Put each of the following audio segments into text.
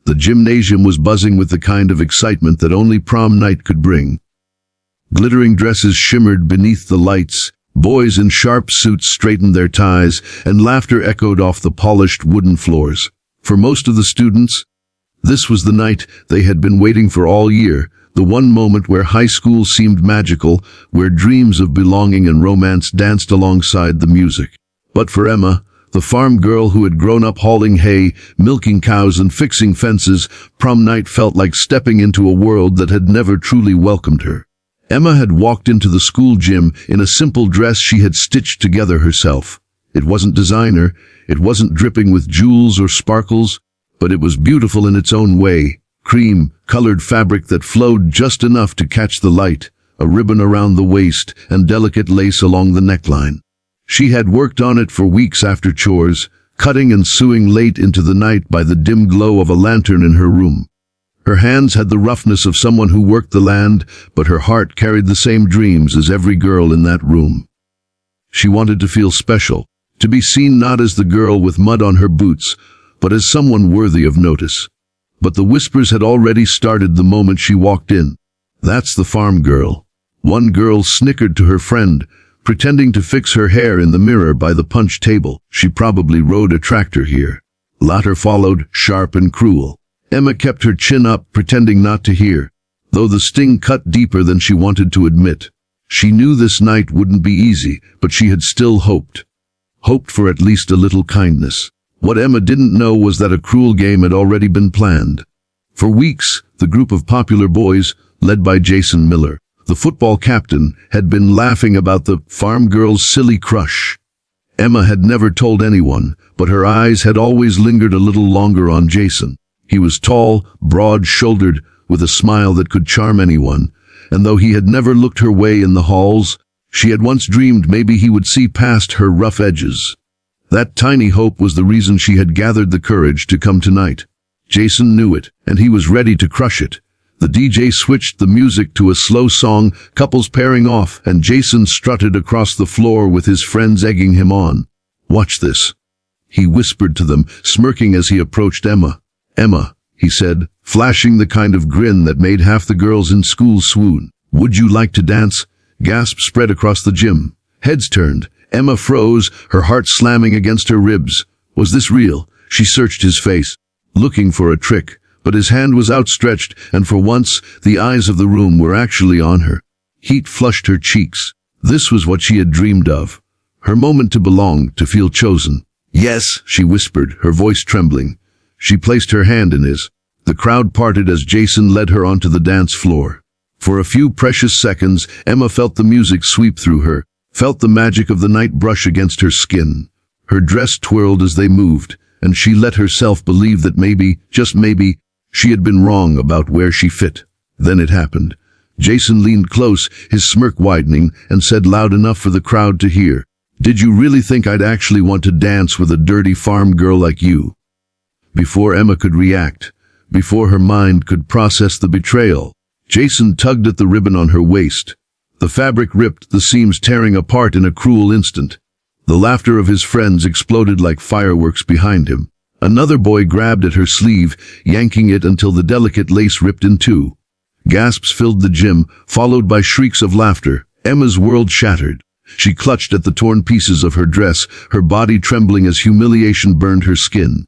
The gymnasium was buzzing with the kind of excitement that only prom night could bring. Glittering dresses shimmered beneath the lights, boys in sharp suits straightened their ties, and laughter echoed off the polished wooden floors. For most of the students, this was the night they had been waiting for all year, the one moment where high school seemed magical, where dreams of belonging and romance danced alongside the music. But for Emma, the farm girl who had grown up hauling hay, milking cows, and fixing fences, prom night felt like stepping into a world that had never truly welcomed her. Emma had walked into the school gym in a simple dress she had stitched together herself. It wasn't designer, it wasn't dripping with jewels or sparkles, but it was beautiful in its own way. Cream-colored fabric that flowed just enough to catch the light, a ribbon around the waist, and delicate lace along the neckline. She had worked on it for weeks after chores, cutting and sewing late into the night by the dim glow of a lantern in her room. Her hands had the roughness of someone who worked the land, but her heart carried the same dreams as every girl in that room. She wanted to feel special, to be seen not as the girl with mud on her boots, but as someone worthy of notice. But the whispers had already started the moment she walked in. "That's the farm girl." One girl snickered to her friend, pretending to fix her hair in the mirror by the punch table. "She probably rode a tractor here." Laughter followed, sharp and cruel. Emma kept her chin up, pretending not to hear, though the sting cut deeper than she wanted to admit. She knew this night wouldn't be easy, but she had still hoped. Hoped for at least a little kindness. What Emma didn't know was that a cruel game had already been planned. For weeks, the group of popular boys, led by Jason Miller, the football captain, had been laughing about the farm girl's silly crush. Emma had never told anyone, but her eyes had always lingered a little longer on Jason. He was tall, broad-shouldered, with a smile that could charm anyone, and though he had never looked her way in the halls, she had once dreamed maybe he would see past her rough edges. That tiny hope was the reason she had gathered the courage to come tonight. Jason knew it, and he was ready to crush it. The DJ switched the music to a slow song, couples pairing off, and Jason strutted across the floor with his friends egging him on. "Watch this," he whispered to them, smirking as he approached Emma. "Emma," he said, flashing the kind of grin that made half the girls in school swoon. "Would you like to dance?" Gasps spread across the gym. Heads turned. Emma froze, her heart slamming against her ribs. Was this real? She searched his face, looking for a trick, but his hand was outstretched, and for once, the eyes of the room were actually on her. Heat flushed her cheeks. This was what she had dreamed of. Her moment to belong, to feel chosen. "Yes," she whispered, her voice trembling. She placed her hand in his. The crowd parted as Jason led her onto the dance floor. For a few precious seconds, Emma felt the music sweep through her, felt the magic of the night brush against her skin. Her dress twirled as they moved, and she let herself believe that maybe, just maybe, she had been wrong about where she fit. Then it happened. Jason leaned close, his smirk widening, and said loud enough for the crowd to hear, "Did you really think I'd actually want to dance with a dirty farm girl like you?" Before Emma could react, before her mind could process the betrayal, Jason tugged at the ribbon on her waist. The fabric ripped, the seams tearing apart in a cruel instant. The laughter of his friends exploded like fireworks behind him. Another boy grabbed at her sleeve, yanking it until the delicate lace ripped in two. Gasps filled the gym, followed by shrieks of laughter. Emma's world shattered. She clutched at the torn pieces of her dress, her body trembling as humiliation burned her skin.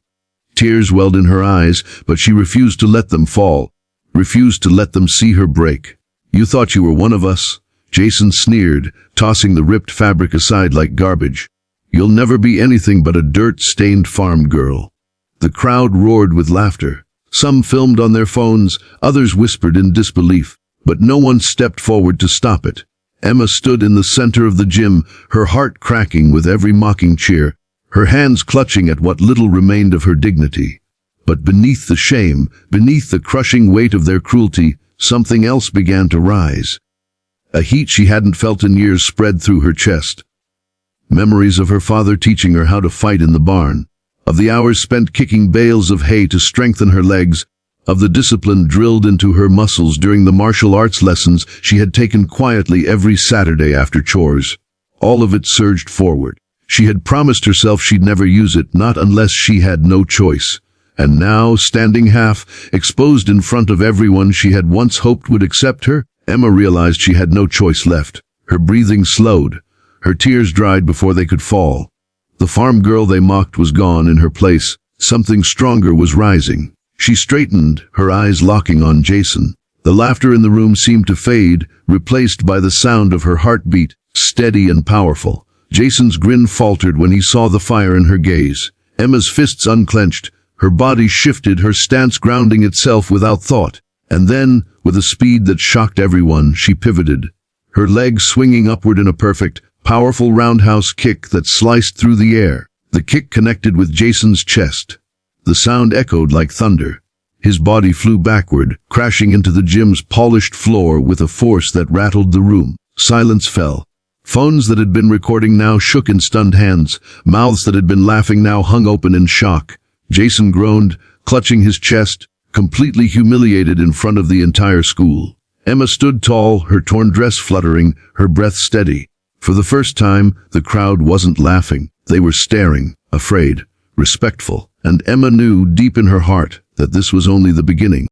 Tears welled in her eyes, but she refused to let them fall, refused to let them see her break. "You thought you were one of us?" Jason sneered, tossing the ripped fabric aside like garbage. "You'll never be anything but a dirt-stained farm girl." The crowd roared with laughter. Some filmed on their phones, others whispered in disbelief, but no one stepped forward to stop it. Emma stood in the center of the gym, her heart cracking with every mocking cheer, her hands clutching at what little remained of her dignity. But beneath the shame, beneath the crushing weight of their cruelty, something else began to rise. A heat she hadn't felt in years spread through her chest. Memories of her father teaching her how to fight in the barn, of the hours spent kicking bales of hay to strengthen her legs, of the discipline drilled into her muscles during the martial arts lessons she had taken quietly every Saturday after chores. All of it surged forward. She had promised herself she'd never use it, not unless she had no choice. And now, standing half exposed in front of everyone she had once hoped would accept her, Emma realized she had no choice left. Her breathing slowed. Her tears dried before they could fall. The farm girl they mocked was gone. In her place, something stronger was rising. She straightened, her eyes locking on Jason. The laughter in the room seemed to fade, replaced by the sound of her heartbeat, steady and powerful. Jason's grin faltered when he saw the fire in her gaze. Emma's fists unclenched, her body shifted, her stance grounding itself without thought. And then, with a speed that shocked everyone, she pivoted, her legs swinging upward in a perfect, powerful roundhouse kick that sliced through the air. The kick connected with Jason's chest. The sound echoed like thunder. His body flew backward, crashing into the gym's polished floor with a force that rattled the room. Silence fell. Phones that had been recording now shook in stunned hands. Mouths that had been laughing now hung open in shock. Jason groaned, clutching his chest, completely humiliated in front of the entire school. Emma stood tall, her torn dress fluttering, her breath steady. For the first time, the crowd wasn't laughing. They were staring, afraid, respectful. And Emma knew deep in her heart that this was only the beginning.